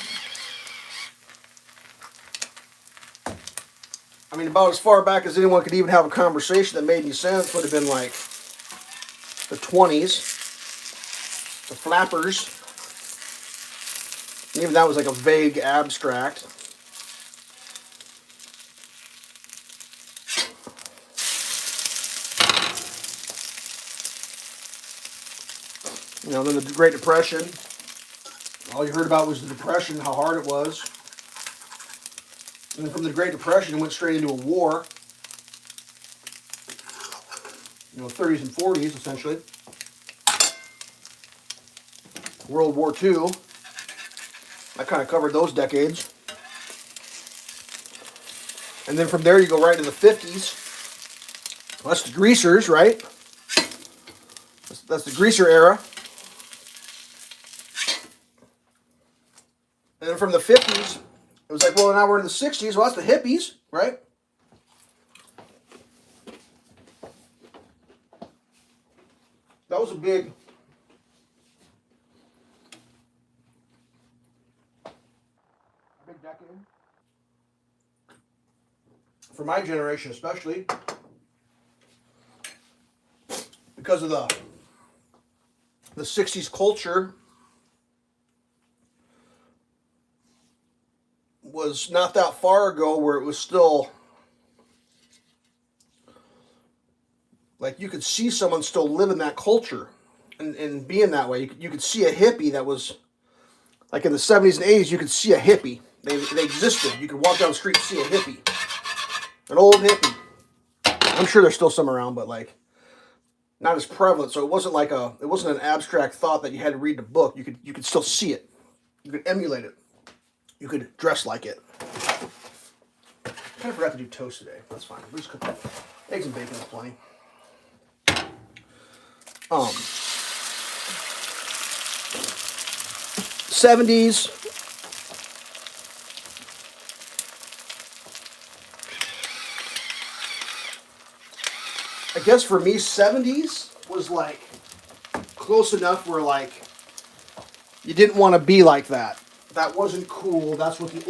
A: I mean, about as far back as anyone could even have a conversation that made any sense would have been, like, the 20s, the flappers. And even that was like a vague abstract. You know, then the Great Depression. All you heard about was the Depression, how hard it was. And then from the Great Depression, it went straight into a war. You know, 30s and 40s, essentially. World War II. I kind of covered those decades. And then from there, you go right into the 50s. Well, that's the greasers, right? That's the greaser era. And then from the 50s, it was like, well, now we're in the 60s. Well, that's the hippies, right? That was a big decade. For my generation especially. Because of the 60s culture was not that far ago where it was still like you could see someone still live in that culture and being that way. You could see a hippie that was like in the 70s and 80s. You could see a hippie. They existed. You could walk down the street and see a hippie, an old hippie. I'm sure there's still some around, but like not as prevalent. So it wasn't an abstract thought that you had to read the book. You could still see it. You could emulate it. You could dress like it. I kind of forgot to do toast today. That's fine. We'll just cook eggs and bacon is plenty. 70s. I guess for me, 70s was like close enough where like you didn't want to be like that. That wasn't cool. That's what the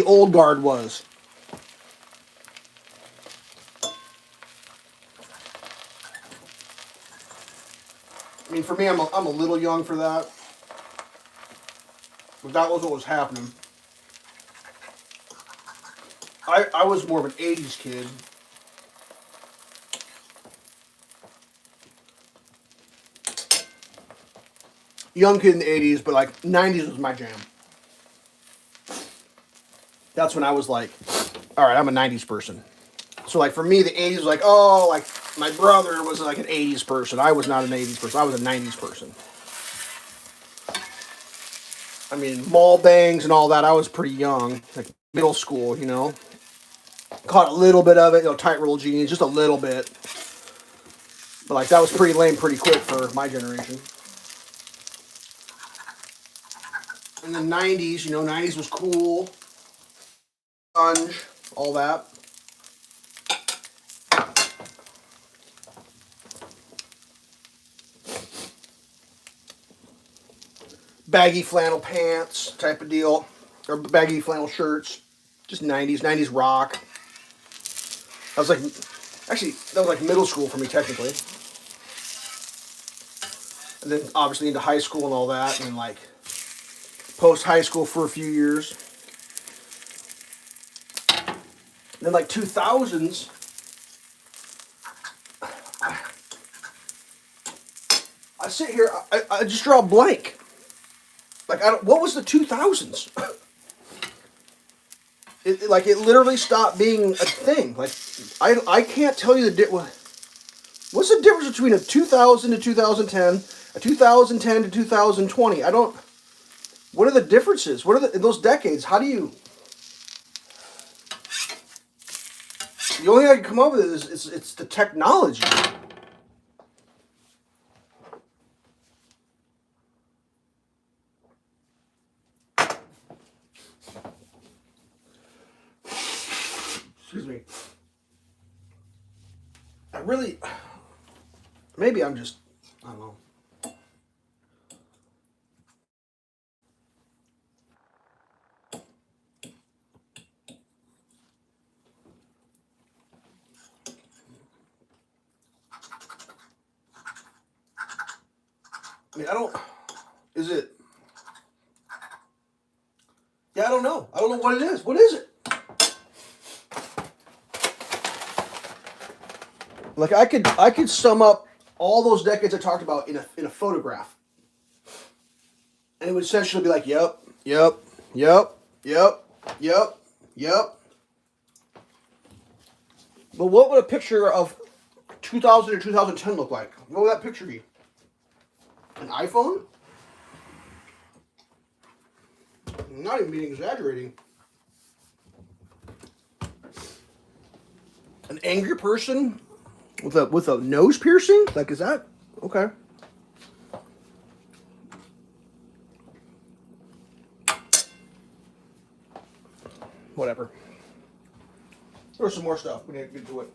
A: old guard was. I mean, for me, I'm a little young for that, but that was what was happening. I was more of an 80s kid. Young kid in the 80s, but like 90s was my jam. That's when I was like, all right, I'm a 90s person. So like for me, the 80s was like, oh, like My brother was like an 80s person. I was not an 80s person. I was a 90s person. I mean, mall bangs and all that, I was pretty young. Like middle school, you know. Caught a little bit of it, you know, tight roll jeans, just a little bit. But like that was pretty lame pretty quick for my generation. In the 90s, you know, 90s was cool. Grunge, all that. Baggy flannel pants type of deal. Or baggy flannel shirts. Just 90s rock. I was like, actually, that was like middle school for me technically. And then obviously into high school and all that. And then like post high school for a few years. And then like 2000s. I sit here, I just draw a blank. Like, what was the 2000s? It literally stopped being a thing. Like, I can't tell you what's the difference between a 2000 to 2010, a 2010 to 2020? What are the differences? What are in those decades? How do you, the only thing I can come up with is it's the technology. Excuse me. Maybe I'm just, I don't know. I mean, is it, yeah, I don't know. I don't know what it is. What is it? Like I could sum up all those decades I talked about in a photograph. And it would essentially be like, yep, yep, yep, yep, yep, yep. But what would a picture of 2000 or 2010 look like? What would that picture be? An iPhone? I'm not even being exaggerating. An angry person with a nose piercing? Like, is that okay? Whatever. There's some more stuff. We need to get to it.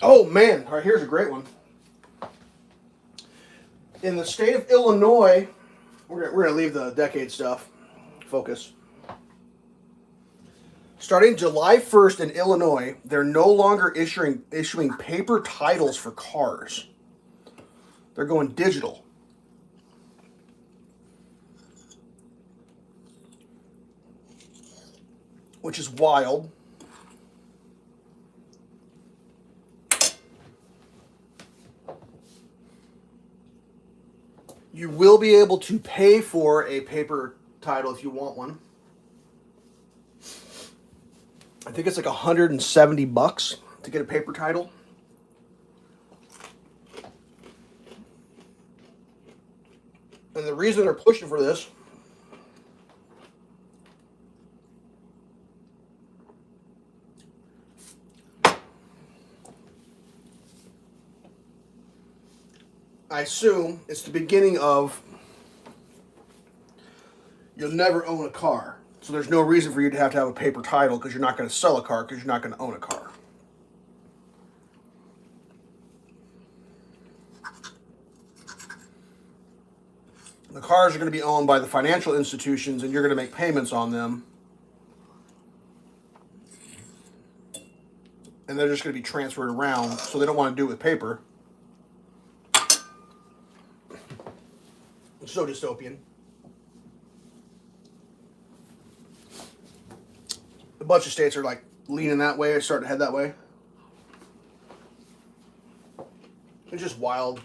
A: Oh man! All right, here's a great one. In the state of Illinois, we're gonna leave the decade stuff. Focus. Starting July 1st in Illinois, they're no longer issuing paper titles for cars. They're going digital. Which is wild. You will be able to pay for a paper title if you want one. I think it's like $170 to get a paper title. And the reason they're pushing for this I assume it's the beginning of you'll never own a car. So there's no reason for you to have a paper title because you're not going to sell a car because you're not going to own a car. The cars are going to be owned by the financial institutions and you're going to make payments on them. And they're just going to be transferred around, so they don't want to do it with paper. It's so dystopian. A bunch of states are like leaning that way, starting to head that way. It's just wild.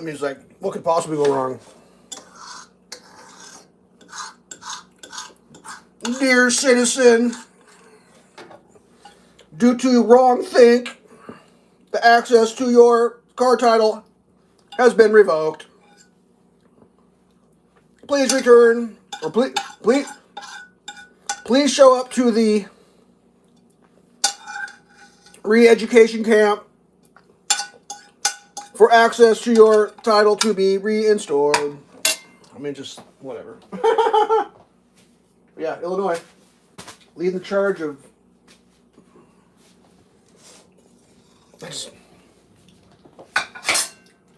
A: I mean, it's like, what could possibly go wrong? Dear citizen, due to wrong think, the access to your car title has been revoked. Please return, or please show up to the re-education camp for access to your title to be reinstored. I mean, just whatever. Yeah, Illinois, leading the charge of.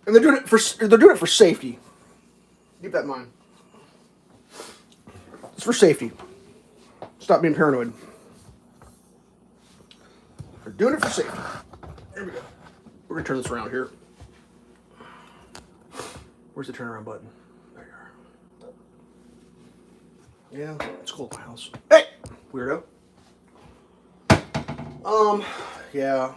A: And they're doing it for safety. Keep that in mind. It's for safety. Stop being paranoid. They're doing it for safety. There we go. We're gonna turn this around here. Where's the turnaround button? There you are. Yeah, it's cold at my house. Hey, weirdo. Yeah.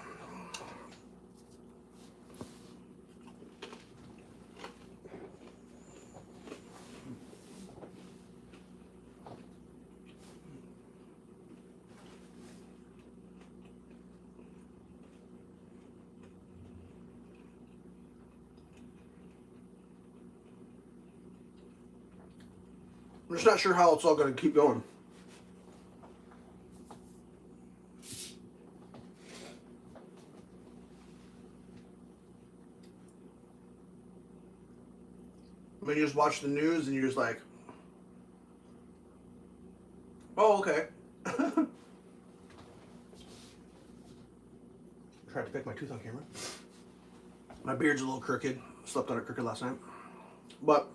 A: I'm just not sure how it's all going to keep going. I mean, you just watch the news and you're just like, oh, okay. Tried to pick my tooth on camera. My beard's a little crooked. Slept on it crooked last night. But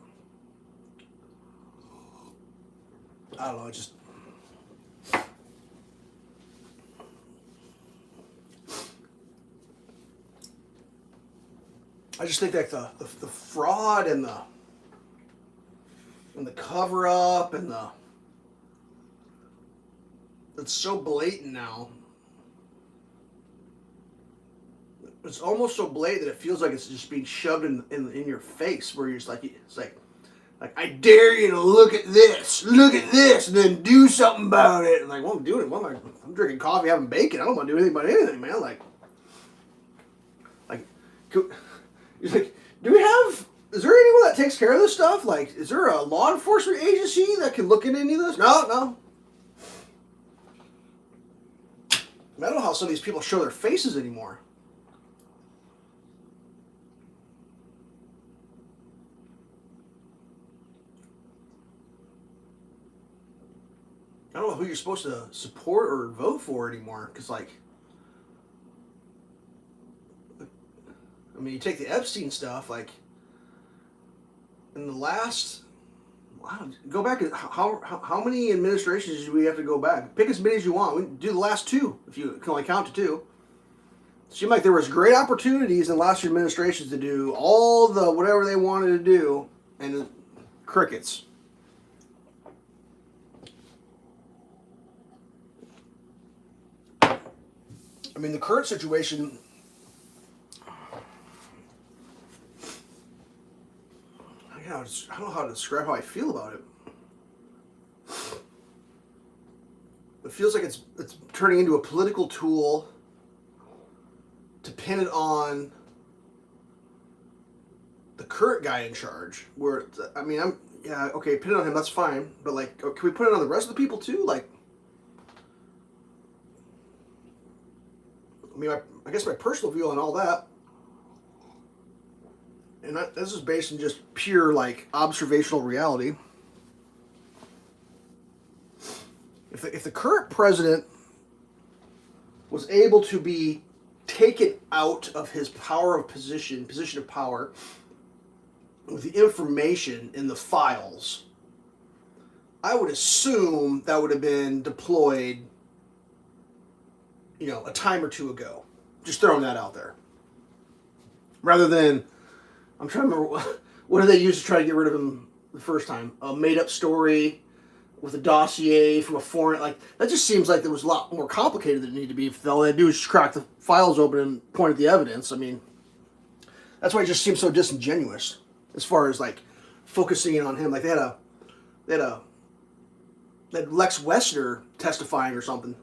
A: I don't know, it just think that the fraud and the cover up and it's so blatant now. It's almost so blatant that it feels like it's just being shoved in your face, where you're just like, it's like I dare you to look at this, and then do something about it. And like, well, I'm doing it. Well, I'm drinking coffee, having bacon. I don't want to do anything about anything, man. Like, he's like, is there anyone that takes care of this stuff? Like, is there a law enforcement agency that can look into any of this? No. I don't know how some of these people show their faces anymore. I don't know who you're supposed to support or vote for anymore, because, like, I mean, you take the Epstein stuff, like, in the last, wow, go back, how many administrations do we have to go back? Pick as many as you want. We can do the last two, if you can only count to two. It seemed like there was great opportunities in the last few administrations to do all the whatever they wanted to do, and crickets. I mean, the current situation, I don't know how to describe how I feel about it. It feels like it's turning into a political tool to pin it on the current guy in charge. Where, I mean, okay, pin it on him, that's fine, but like, can we put it on the rest of the people too? Like, I mean, I guess my personal view on all that, and this is based on just pure, like, observational reality. If the current president was able to be taken out of his position of power, with the information in the files, I would assume that would have been deployed, a time or two ago. Just throwing that out there. Rather than, I'm trying to remember, what did they use to try to get rid of him the first time? A made-up story with a dossier from a foreign, like, that just seems like it was a lot more complicated than it needed to be. If all they do is just crack the files open and point at the evidence. I mean, That's why it just seems so disingenuous as far as like focusing in on him. Like they had Lex Wessner testifying or something.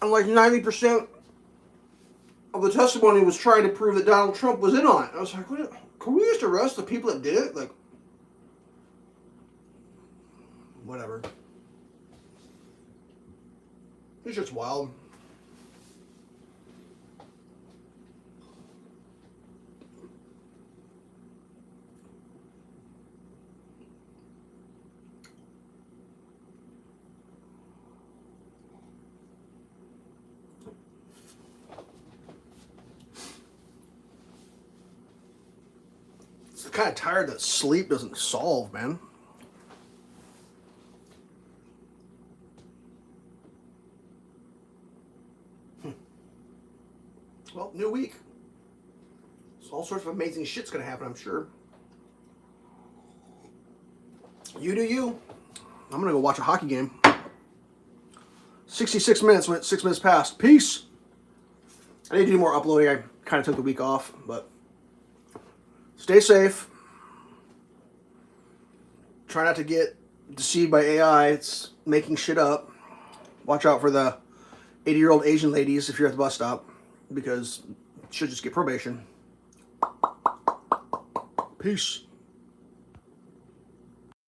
A: And like 90% of the testimony was trying to prove that Donald Trump was in on it. I was like, what, can we just arrest the people that did it? Like, whatever. It's just wild. I'm kind of tired that sleep doesn't solve, man. Well, new week. So all sorts of amazing shit's gonna happen, I'm sure. You do you. I'm gonna go watch a hockey game. 66 minutes, went 6 minutes past. Peace. I need to do more uploading. I kind of took the week off, but stay safe. Try not to get deceived by AI. It's making shit up. Watch out for the 80-year-old Asian ladies if you're at the bus stop, because you should just get probation. Peace.